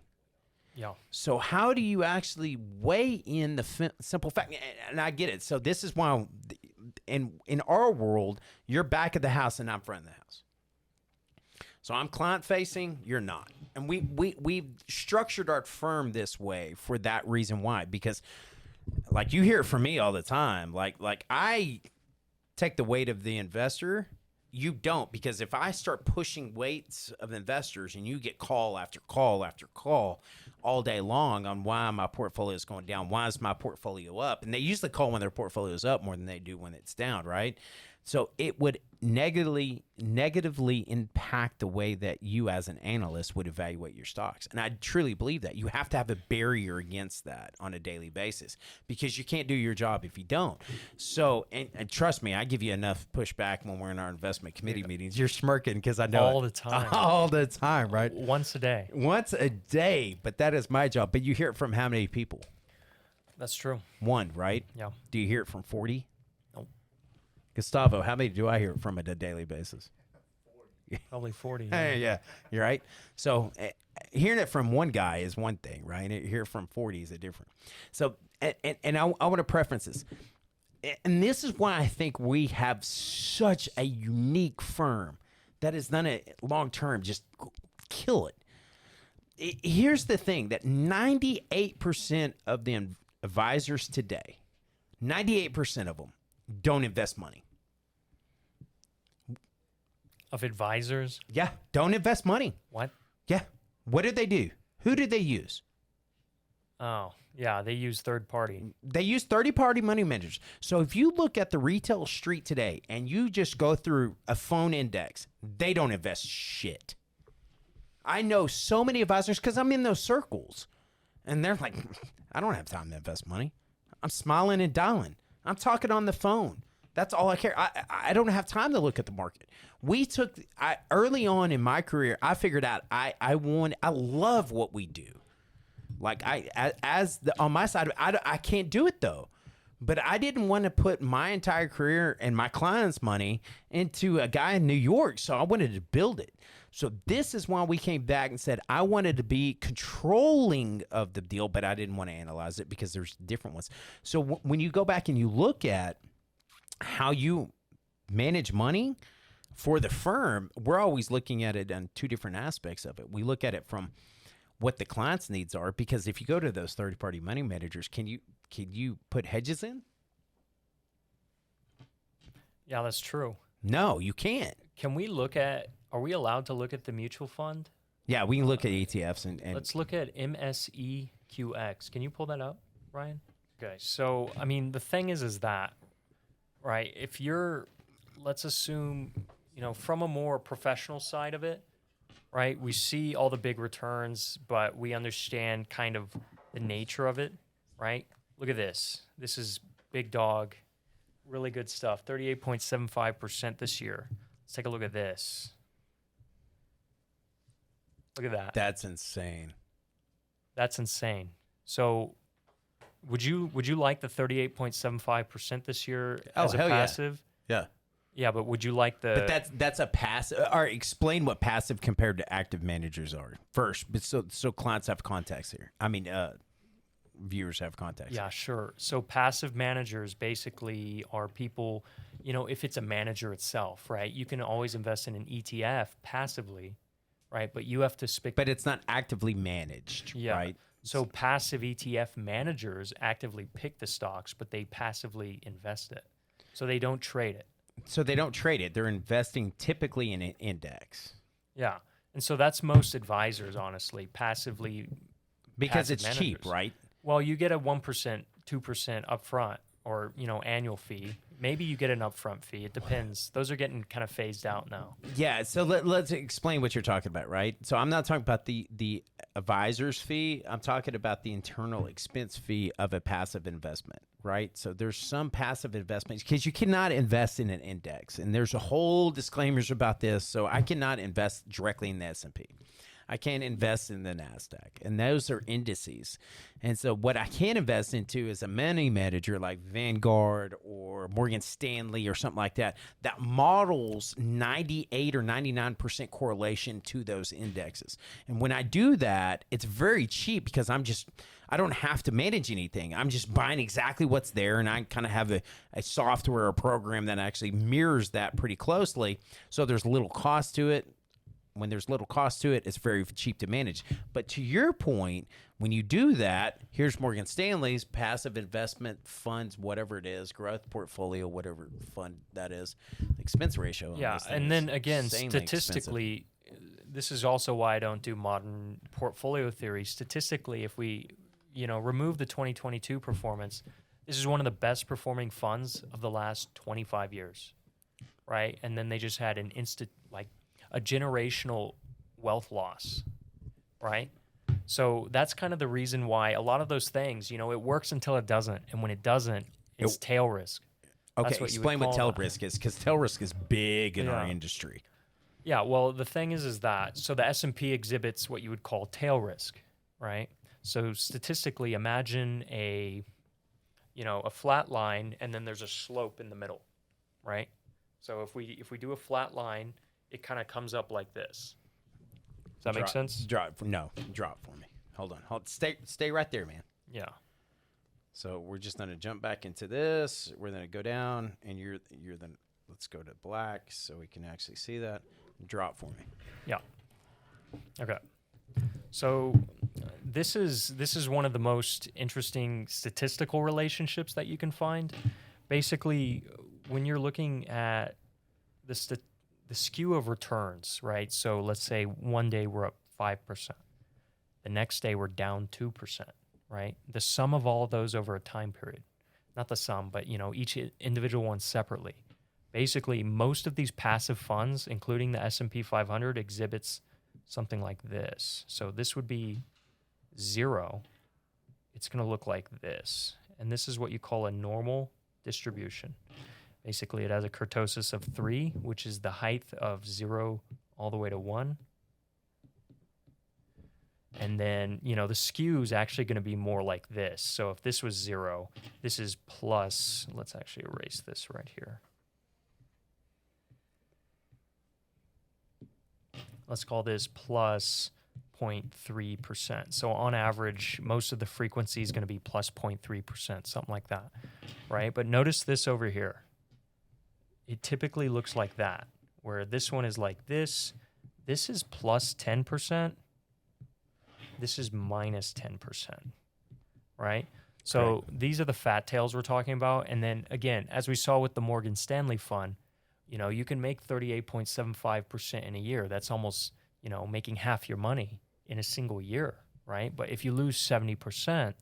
Yeah. So how do you actually weigh in the simple fact? And I get it. So this is why in our world, you're back of the house and I'm front of the house. So I'm client facing, you're not. And we've structured our firm this way for that reason. Why? Because like you hear it from me all the time. Like I take the weight of the investor. You don't, because if I start pushing weights of investors and you get call after call after call all day long on why my portfolio is going down, why is my portfolio up? And they usually call when their portfolio is up more than they do when it's down, right? So it would negatively impact the way that you as an analyst would evaluate your stocks. And I truly believe that. You have to have a barrier against that on a daily basis because you can't do your job if you don't. So, and trust me, I give you enough pushback when we're in our investment committee meetings. You're smirking because I know All the time. All the time, right? Once a day. Once a day, but that is my job. But you hear it from how many people? That's true. One, right? Yeah. Do you hear it from 40? Nope. Gustavo, how many do I hear from on a daily basis? Probably 40. Hey, yeah, you're right. So hearing it from one guy is one thing, right? Hear it from 40 is a different. So, and I want to preference this. And this is why I think we have such a unique firm that has done it long-term, just kill it. Here's the thing, that 98% of the advisors today, 98% of them don't invest money. Of advisors? Yeah, don't invest money. What? Yeah. What did they do? Who did they use? Oh, yeah, they use third party. They use 30-party money managers. So if you look at the retail street today and you just go through a phone index, they don't invest shit. I know so many advisors because I'm in those circles. And they're like, I don't have time to invest money. I'm smiling and dialing. I'm talking on the phone. That's all I care. I don't have time to look at the market. Early on in my career, I figured out I love what we do. Like on my side, I can't do it though. But I didn't want to put my entire career and my clients' money into a guy in New York, so I wanted to build it. So this is why we came back and said I wanted to be controlling of the deal, but I didn't want to analyze it because there's different ones. So when you go back and you look at how you manage money for the firm, we're always looking at it on two different aspects of it. We look at it from what the client's needs are, because if you go to those third-party money managers, can you put hedges in? Yeah, that's true. No, you can't. Are we allowed to look at the mutual fund? Yeah, we can look at ETFs and Let's look at MSEQX. Can you pull that up, Ryan? Okay, so, I mean, the thing is that, right, if let's assume, from a more professional side of it, right, we see all the big returns, but we understand kind of the nature of it, right? Look at this. This is big dog, really good stuff, 38.75% this year. Let's take a look at this. Look at that. That's insane. That's insane. So would you like the 38.75% this year as a hell yeah. passive? Yeah. Yeah, but would you like the? But that's a passive. All right, explain what passive compared to active managers are first. But so clients have context here. I mean, viewers have context. Yeah, sure. So passive managers basically are people, if it's a manager itself, right? You can always invest in an ETF passively, right? But you have to speak. But it's not actively managed, right? So passive ETF managers actively pick the stocks, but they passively invest it. So they don't trade it. So they don't trade it. They're investing typically in an index. Yeah. And so that's most advisors, honestly, passively. Because passive it's managers. cheap, right? Well, you get a 1%, 2% upfront or, annual fee. Maybe you get an upfront fee. It depends. Those are getting kind of phased out now. Yeah, so let's explain what you're talking about, right? So I'm not talking about the advisor's fee. I'm talking about the internal expense fee of a passive investment, right? So there's some passive investments because you cannot invest in an index, and there's a whole disclaimers about this. So I cannot invest directly in the S&P. I can't invest in the NASDAQ, and those are indices. And so what I can invest into is a money manager like Vanguard or Morgan Stanley or something like that models 98 or 99% correlation to those indexes. And when I do that, it's very cheap because I don't have to manage anything. I'm just buying exactly what's there, and I kind of have a software or program that actually mirrors that pretty closely. So there's little cost to it. When there's little cost to it, it's very cheap to manage. But to your point, when you do that, here's Morgan Stanley's passive investment funds, whatever it is, growth portfolio, whatever fund that is, expense ratio. Yeah, and then again, statistically, this is also why I don't do modern portfolio theory. Statistically, if we, remove the 2022 performance, this is one of the best performing funds of the last 25 years, right? And then they just had a generational wealth loss, right? So that's kind of the reason why a lot of those things, it works until it doesn't. And when it doesn't, it's tail risk. Okay, explain what tail risk is, because tail risk is big in our industry. Yeah, well, the thing is that, so the S&P exhibits what you would call tail risk, right? So statistically, imagine a flat line, and then there's a slope in the middle, right? So if we do a flat line, it kind of comes up like this. Does that make sense? Drop for me. Hold on. Stay right there, man. Yeah. So we're just going to jump back into this. We're going to go down, and you're then. Let's go to black so we can actually see that. Drop for me. Yeah. Okay. So this is one of the most interesting statistical relationships that you can find. Basically, when you're looking at the skew of returns, right? So let's say one day we're up 5%. The next day we're down 2%. right? The sum of all of those over a time period. Not the sum, but each individual one separately. Basically, most of these passive funds, including the S&P 500, exhibits something like this. So this would be 0. It's going to look like this. And this is what you call a normal distribution. Basically, it has a kurtosis of 3, which is the height of 0 all the way to 1. And then, the skew is actually going to be more like this. So if this was 0, this is plus, let's actually erase this right here. Let's call this plus 0.3%. So on average, most of the frequency is going to be plus 0.3%, something like that, right? But notice this over here. It typically looks like that, where this one is like this. This is plus 10%. This is minus 10%, right? So these are the fat tails we're talking about. And then again, as we saw with the Morgan Stanley fund, you can make 38.75% in a year. That's almost, making half your money in a single year, right? But if you lose 70%,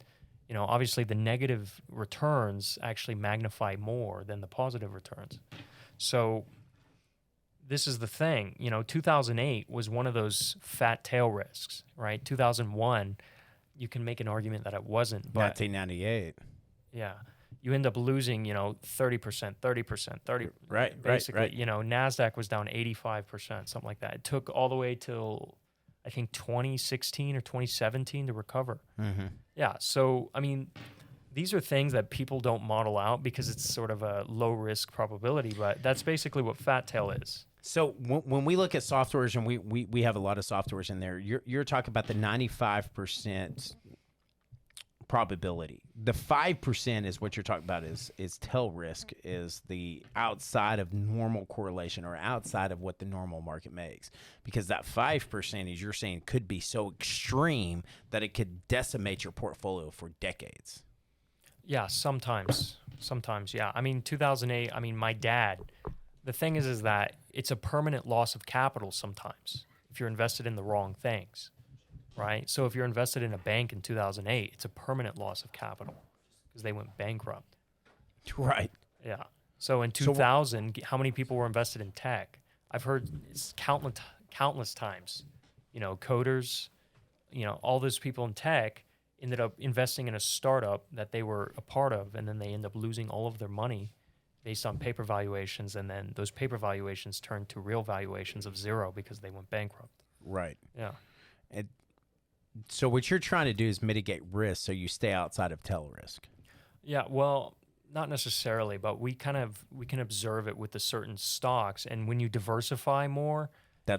obviously the negative returns actually magnify more than the positive returns. So this is the thing, 2008 was one of those fat tail risks, right? 2001, you can make an argument that it wasn't. But 1998. Yeah. You end up losing, 30%, 30%. Right, basically, right. NASDAQ was down 85%, something like that. It took all the way till, I think, 2016 or 2017 to recover. Mm-hmm. Yeah. So, these are things that people don't model out because it's sort of a low risk probability, but that's basically what fat tail is. So when we look at softwares, and we have a lot of softwares in there, you're talking about the 95% probability. The 5% is what you're talking about is tail risk, is the outside of normal correlation or outside of what the normal market makes. Because that 5%, as you're saying, could be so extreme that it could decimate your portfolio for decades. Yeah, sometimes, yeah. 2008, my dad, the thing is that it's a permanent loss of capital sometimes if you're invested in the wrong things, right? So if you're invested in a bank in 2008, it's a permanent loss of capital because they went bankrupt. Right. Yeah. So in 2000, how many people were invested in tech? I've heard it's countless times, coders, all those people in tech ended up investing in a startup that they were a part of, and then they end up losing all of their money based on paper valuations, and then those paper valuations turned to real valuations of 0 because they went bankrupt. Right. Yeah. So what you're trying to do is mitigate risk so you stay outside of tail risk. Yeah, well, not necessarily, but we can observe it with the certain stocks, and when you diversify more,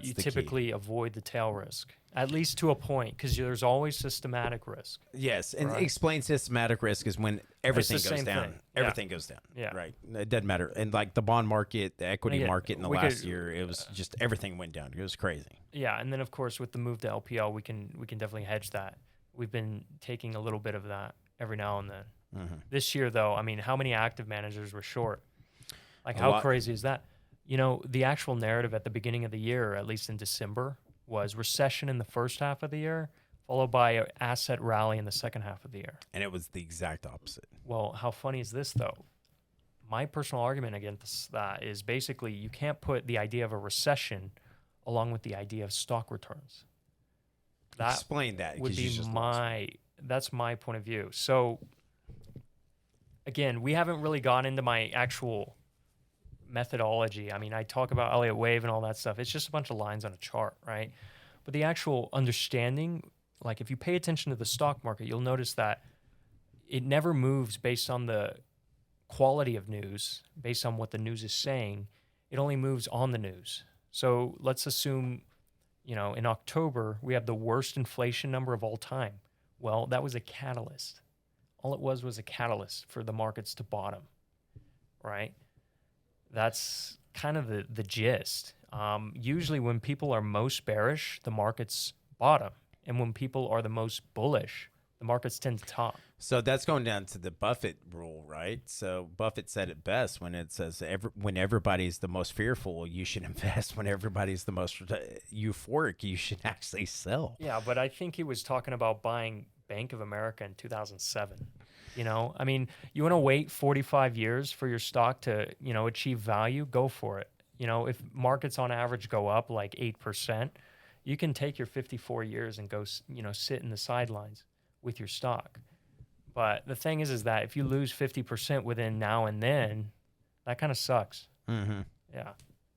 you typically avoid the tail risk, at least to a point, because there's always systematic risk. Yes, and explain systematic risk is when everything goes down. Thing. Everything goes down. Yeah. Right. It doesn't matter. And like the bond market, the equity market in the last year, it was just everything went down. It was crazy. Yeah, and then of course with the move to LPL, we can definitely hedge that. We've been taking a little bit of that every now and then. Mm-hmm. This year, though, how many active managers were short? Like, how crazy is that? The actual narrative at the beginning of the year, at least in December, was recession in the first half of the year, followed by an asset rally in the second half of the year. And it was the exact opposite. Well, how funny is this, though? My personal argument against that is basically you can't put the idea of a recession along with the idea of stock returns. Explain that. Would be that's my point of view. So, again, we haven't really gone into my actual methodology. I talk about Elliott Wave and all that stuff. It's just a bunch of lines on a chart, right? But the actual understanding, like if you pay attention to the stock market, you'll notice that it never moves based on the quality of news, based on what the news is saying. It only moves on the news. So let's assume, in October, we have the worst inflation number of all time. Well, that was a catalyst. All it was a catalyst for the markets to bottom, right? That's kind of the gist. Usually when people are most bearish, the markets bottom. And when people are the most bullish, the markets tend to top. So that's going down to the Buffett rule, right? So Buffett said it best when it says when everybody's the most fearful, you should invest. When everybody's the most euphoric, you should actually sell. Yeah, but I think he was talking about buying Bank of America in 2007. You know, I mean, you want to wait 45 years for your stock to, you know, achieve value, go for it. You know, if markets on average go up like 8%, you can take your 54 years and go, you know, sit in the sidelines with your stock. But the thing is that if you lose 50% within now and then, that kind of sucks. Mm-hmm. Yeah.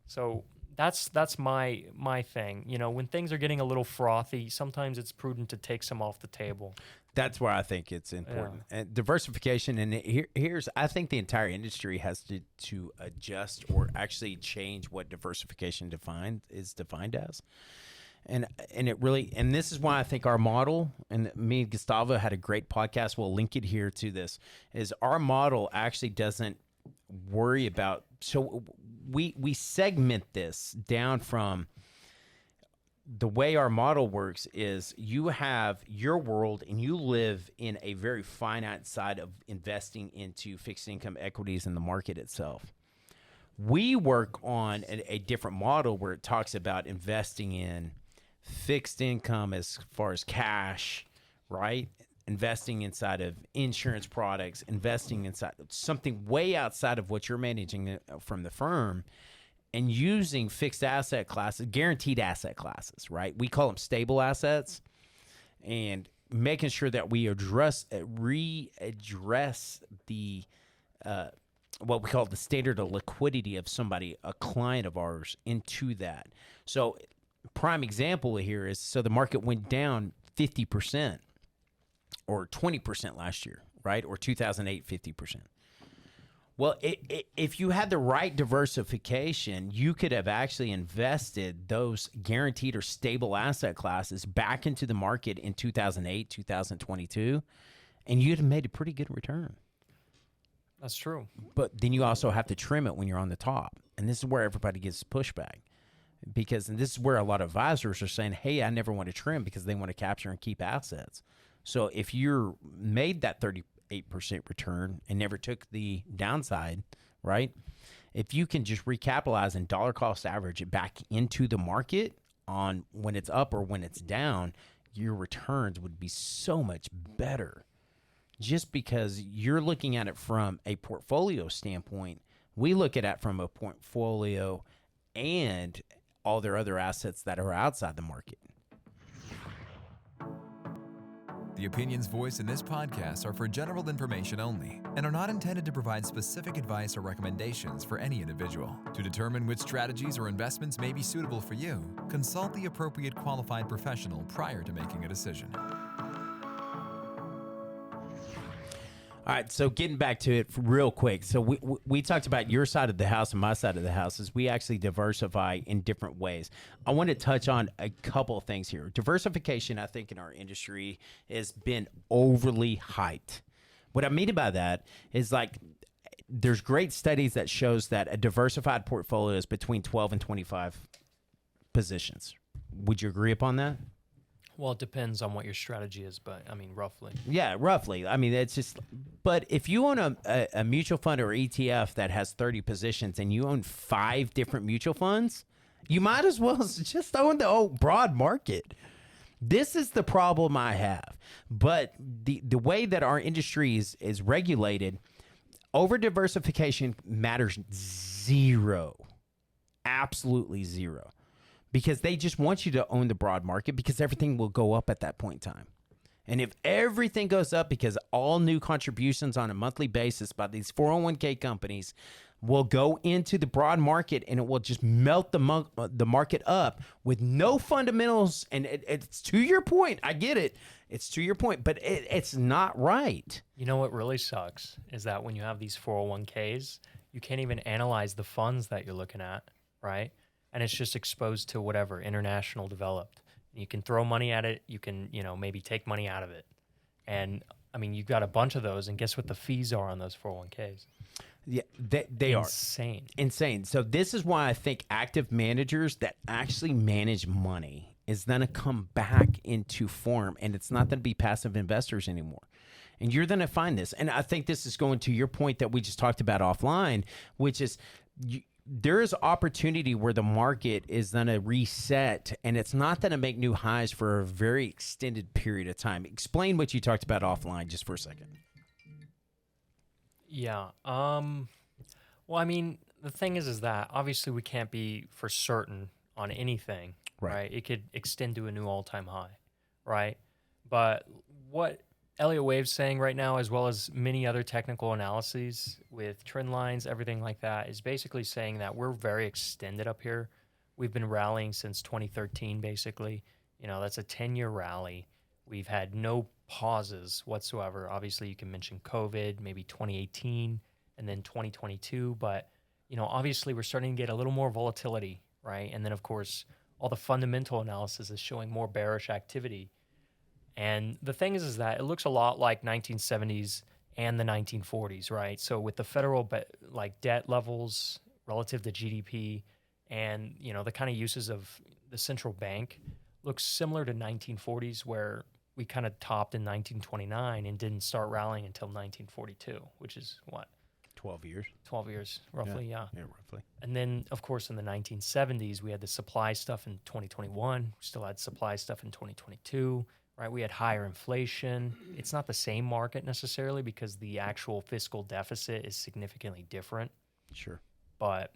So that's my thing. You know, when things are getting a little frothy, sometimes it's prudent to take some off the table. That's where I think it's important. Yeah. And diversification, and here's I think the entire industry has to adjust or actually change what diversification is defined as. And it really, and this is why I think our model, and me and Gustavo had a great podcast, we'll link it here to this, is our model actually doesn't worry about, so we segment this down from, the way our model works is you have your world and you live in a very finite side of investing into fixed income equities in the market itself. We work on a different model where it talks about investing in fixed income as far as cash, right? Investing inside of insurance products, investing inside something way outside of what you're managing from the firm, and using fixed asset classes, guaranteed asset classes, right? We call them stable assets, and making sure that we readdress the what we call the standard of liquidity of somebody, a client of ours, into that. So prime example here is, so the market went down 50% or 20% last year, right? Or 2008, 50%. Well, if you had the right diversification, you could have actually invested those guaranteed or stable asset classes back into the market in 2008, 2022, and you'd have made a pretty good return. That's true. But then you also have to trim it when you're on the top. And this is where everybody gets pushback. And this is where a lot of advisors are saying, hey, I never want to trim, because they want to capture and keep assets. So if you're made that 38% return and never took the downside, right? If you can just recapitalize and dollar cost average it back into the market on when it's up or when it's down, your returns would be so much better. Just because you're looking at it from a portfolio standpoint, we look at it from a portfolio and all their other assets that are outside the market. The opinions voiced in this podcast are for general information only and are not intended to provide specific advice or recommendations for any individual. To determine which strategies or investments may be suitable for you, consult the appropriate qualified professional prior to making a decision. All right, so getting back to it real quick. So we talked about your side of the house and my side of the house is we actually diversify in different ways. I want to touch on a couple of things here. Diversification, I think, in our industry has been overly hyped. What I mean by that is, like, there's great studies that shows that a diversified portfolio is between 12 and 25 positions. Would you agree upon that? Well, it depends on what your strategy is, but I mean, roughly. Yeah, roughly. I mean, it's just, but if you own a mutual fund or ETF that has 30 positions and you own 5 different mutual funds, you might as well just own the whole broad market. This is the problem I have. But the way that our industry is regulated, over diversification matters zero. Absolutely zero. Because they just want you to own the broad market, because everything will go up at that point in time. And if everything goes up, because all new contributions on a monthly basis by these 401k companies will go into the broad market, and it will just melt the market up with no fundamentals. And it's to your point. I get it. It's to your point, but it's not right. You know what really sucks is that when you have these 401ks, you can't even analyze the funds that you're looking at, right? And it's just exposed to whatever, international developed. You can throw money at it. You can, maybe take money out of it. And, I mean, you've got a bunch of those, and guess what the fees are on those 401ks? Yeah, they are. Insane. So this is why I think active managers that actually manage money is going to come back into form, and it's not going to be passive investors anymore. And you're going to find this. And I think this is going to your point that we just talked about offline, which is there is opportunity where the market is going to reset, and it's not going to make new highs for a very extended period of time. Explain what you talked about offline just for a second. Yeah. Well, I mean, the thing is that obviously we can't be for certain on anything, Right. right? It could extend to a new all-time high, right? But what Elliott Wave's saying right now, as well as many other technical analyses with trend lines, everything like that, is basically saying that we're very extended up here. We've been rallying since 2013, basically. You know, that's a 10-year rally. We've had no pauses whatsoever. Obviously, you can mention COVID, maybe 2018, and then 2022. But, you know, obviously we're starting to get a little more volatility, right? And then, of course, all the fundamental analysis is showing more bearish activity. And the thing is that it looks a lot like 1970s and the 1940s, right? So with the federal debt levels relative to GDP and, you know, the kind of uses of the central bank looks similar to 1940s, where we kind of topped in 1929 and didn't start rallying until 1942, which is what? 12 years. 12 years, roughly, yeah. Yeah, roughly. And then, of course, in the 1970s, we had the supply stuff in 2021. We still had supply stuff in 2022, right? We had higher inflation. It's not the same market necessarily because the actual fiscal deficit is significantly different. Sure. But,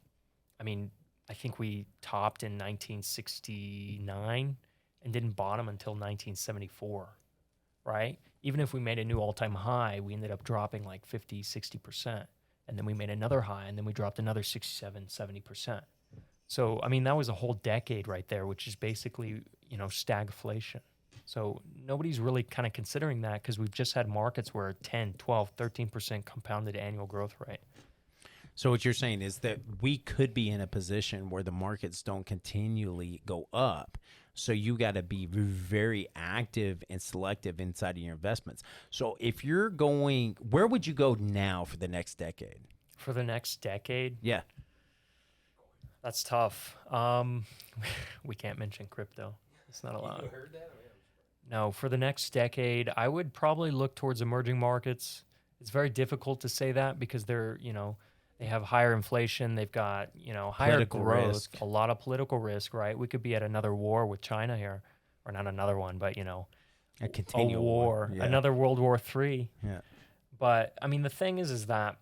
I mean, I think we topped in 1969 and didn't bottom until 1974, right? Even if we made a new all-time high, we ended up dropping like 50, 60%. And then we made another high, and then we dropped another 67, 70%. So, I mean, that was a whole decade right there, which is basically, you know, stagflation. So nobody's really kind of considering that because we've just had markets where 10, 12, 13% compounded annual growth rate. So what you're saying is that we could be in a position where the markets don't continually go up. So you got to be very active and selective inside of your investments. So if you're going, where would you go now for the next decade? For the next decade? Yeah. That's tough. We can't mention crypto. It's not allowed. You heard that? No, for the next decade, I would probably look towards emerging markets. It's very difficult to say that because they're, you know, they have higher inflation. They've got, you know, higher Political growth, risk. a lot of political risk, right? We could be at another war with China here, or not another one, but, you know, A continual war, Yeah. another World War III. Yeah. But, I mean, the thing is that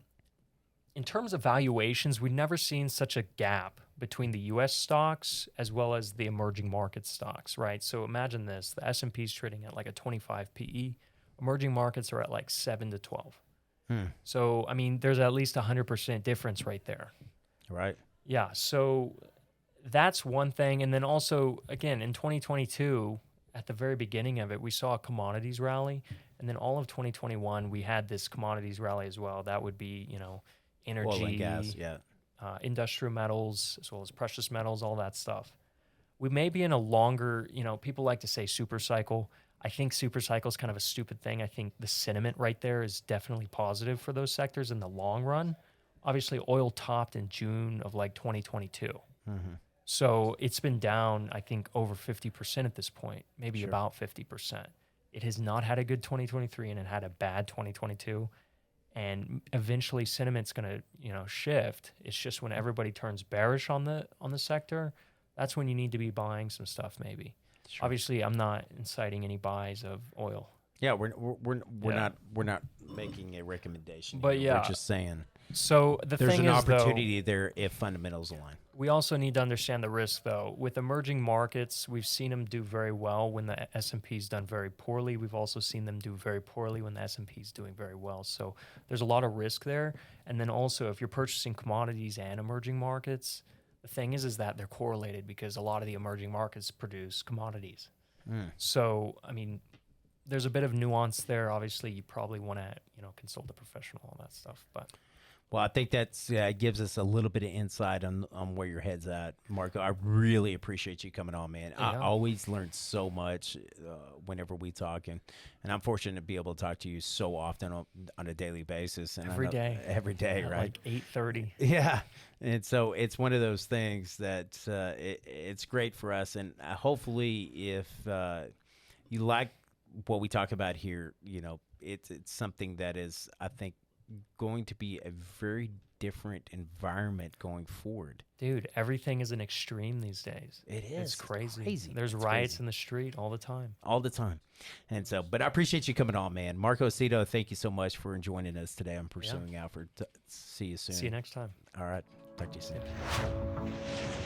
in terms of valuations, we've never seen such a gap between the U.S. stocks as well as the emerging market stocks, right? So imagine this. The S&P is trading at like a 25 PE. Emerging markets are at like 7 to 12. So, I mean, there's at least 100% difference right there. Right. Yeah, so that's one thing. And then also, again, in 2022, at the very beginning of it, we saw a commodities rally. And then all of 2021, we had this commodities rally as well. That would be, you know, energy, Oil and gas, yeah. Industrial metals, as well as precious metals, all that stuff. We may be in a longer, you know, people like to say super cycle. I think super cycle is kind of a stupid thing. I think the sentiment right there is definitely positive for those sectors in the long run. Obviously, oil topped in June of like 2022. So it's been down, I think, over 50% at this point, maybe about 50%. It has not had a good 2023 and it had a bad 2022. And eventually sentiment's going to, you know, shift. It's just when everybody turns bearish on the sector, that's when you need to be buying some stuff maybe. Sure. Obviously, I'm not inciting any buys of oil. Yeah, we're not making a recommendation. But here. yeah. We're just saying So the there's thing an is, opportunity there if fundamentals align. we also need to understand the risk, though. With emerging markets, we've seen them do very well when the S&P's done very poorly. We've also seen them do very poorly when the S&P's doing very well. So there's a lot of risk there. And then also, if you're purchasing commodities and emerging markets, the thing is that they're correlated because a lot of the emerging markets produce commodities. So, I mean, there's a bit of nuance there. Obviously, you probably want to, you know, consult a professional on that stuff. But Well, I think that's gives us a little bit of insight on where your head's at, Marco. I really appreciate you coming on, man. I Yeah. always learn so much whenever we talk, and I'm fortunate to be able to talk to you so often on a daily basis. And every day, right? like 8:30. Yeah, and so it's one of those things that it's great for us, and hopefully, if you like what we talk about here, you know, it's something that is, I think, going to be a very different environment going forward. Dude, everything is an extreme these days. It is. It's crazy. There's It's riots crazy. in the street all the time. All the time. And so, but I appreciate you coming on, man. Marco Aceto, thank you so much for joining us today on Pursuing Alpha. See you soon. See you next time. All right. Talk to you soon.